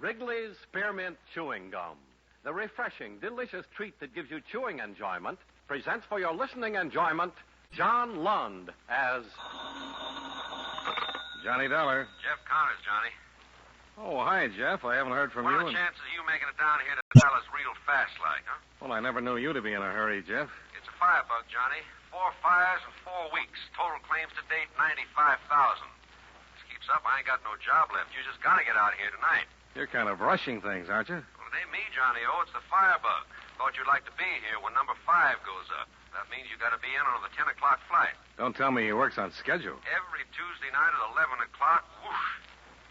Wrigley's Spearmint Chewing Gum, the refreshing, delicious treat that gives you chewing enjoyment, presents for your listening enjoyment John Lund as Johnny Dollar. Jeff Connors, Johnny. Oh, hi, Jeff. I haven't heard from What you. are the chances of you making it down here to Dallas real fast like, huh? Well, I never knew you to be in a hurry, Jeff. It's a firebug, Johnny. 4 fires in 4 weeks. Total claims to date, 95,000. This keeps up, I ain't got no job left. You just got to get out here tonight. You're kind of rushing things, aren't you? Well, it ain't me, Johnny O. It's the firebug. Thought you'd like to be here when number 5 goes up. That means you got to be in on the 10 o'clock flight. Don't tell me he works on schedule. Every Tuesday night at 11 o'clock. Whoosh.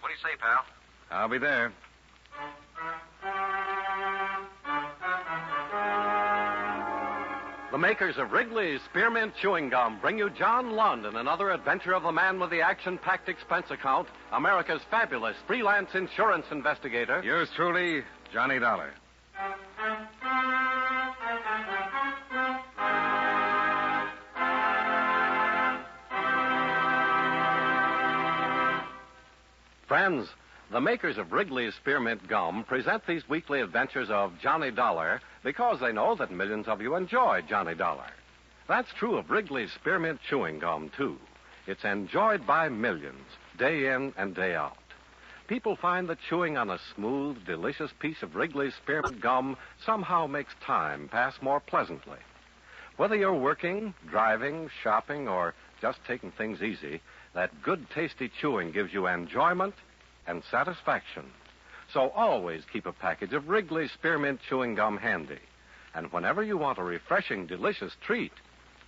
What do you say, pal? I'll be there. the makers of Wrigley's Spearmint Chewing Gum bring you John Lund in another adventure of the man with the action-packed expense account, America's fabulous freelance insurance investigator. Yours truly, Johnny Dollar. Friends, the makers of Wrigley's Spearmint Gum present these weekly adventures of Johnny Dollar because they know that millions of you enjoy Johnny Dollar. That's true of Wrigley's Spearmint Chewing Gum, too. It's enjoyed by millions, day in and day out. People find that chewing on a smooth, delicious piece of Wrigley's Spearmint Gum somehow makes time pass more pleasantly. Whether you're working, driving, shopping, or just taking things easy, that good, tasty chewing gives you enjoyment and satisfaction. So always keep a package of Wrigley's Spearmint Chewing Gum handy. And whenever you want a refreshing, delicious treat,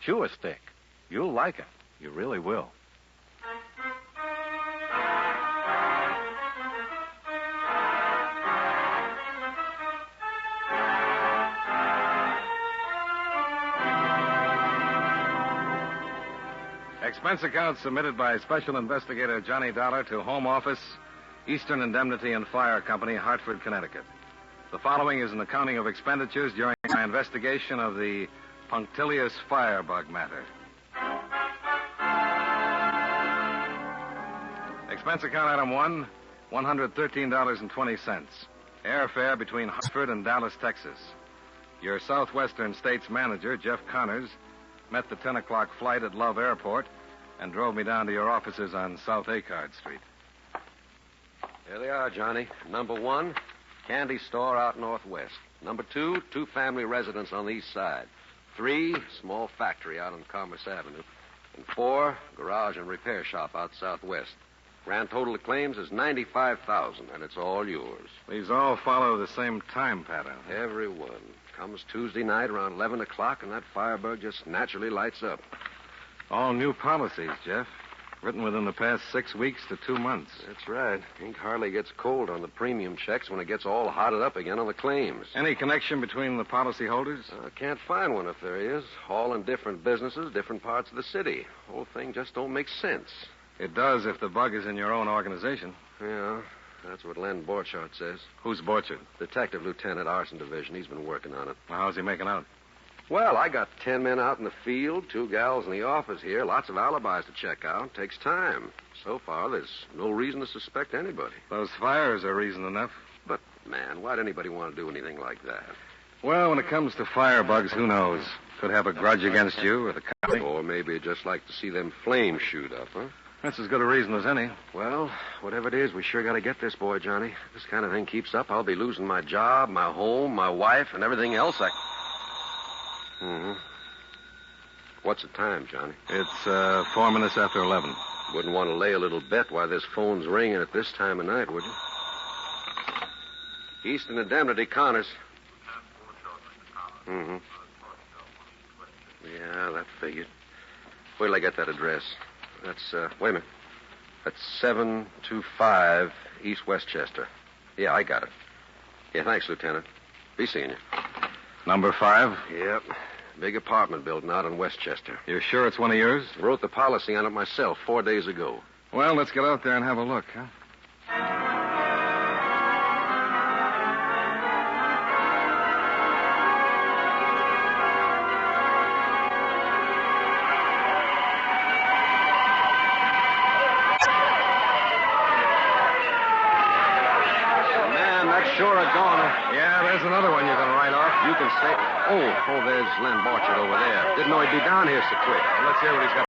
chew a stick. You'll like it. You really will. Expense account submitted by Special Investigator Johnny Dollar to Home Office, Eastern Indemnity and Fire Company, Hartford, Connecticut. The following is an accounting of expenditures during my investigation of the Punctilious Firebug matter. Expense account item 1, $113.20. Airfare between Hartford and Dallas, Texas. Your Southwestern States manager, Jeff Connors, met the 10 o'clock flight at Love Airport and drove me down to your offices on South Acard Street. Here they are, Johnny. Number 1, candy store out northwest. Number 2, 2-family residence on the east side. 3, small factory out on Commerce Avenue. And 4, garage and repair shop out southwest. Grand total of claims is $95,000, and it's all yours. These all follow the same time pattern. Every one. Comes Tuesday night around 11 o'clock, and that firebug just naturally lights up. All new policies, Jeff. Written within the past 6 weeks to 2 months. That's right. Ink hardly gets cold on the premium checks when it gets all hotted up again on the claims. Any connection between the policy holders? I can't find one if there is. All in different businesses, different parts of the city. Whole thing just don't make sense. It does if the bug is in your own organization. Yeah, that's what Len Borchardt says. Who's Borchard? Detective Lieutenant, Arson Division. He's been working on it. Well, how's he making out? Well, I got 10 men out in the field, 2 gals in the office here, lots of alibis to check out. Takes time. So far, there's no reason to suspect anybody. Those fires are reason enough. But, man, why'd anybody want to do anything like that? Well, when it comes to firebugs, who knows? Could have a grudge against you or the county. Or maybe just like to see them flames shoot up, huh? That's as good a reason as any. Well, whatever it is, we sure got to get this boy, Johnny. If this kind of thing keeps up, I'll be losing my job, my home, my wife, and everything else What's the time, Johnny? It's 4 minutes after 11. Wouldn't want to lay a little bet while this phone's ringing at this time of night, would you? Eastern Indemnity, Connors. Yeah, that figured. Wait till I get that address. That's, wait a minute. That's 725 East Westchester. Yeah, I got it. Yeah, thanks, Lieutenant. Be seeing you. Number 5? Yep. Big apartment building out in Westchester. You're sure it's one of yours? Wrote the policy on it myself 4 days ago. Well, let's get out there and have a look, huh? I've sure a goner. Yeah, there's another one you can write off. You can say... Oh, there's Len Borchard over there. Didn't know he'd be down here so quick. Well, let's hear what he's got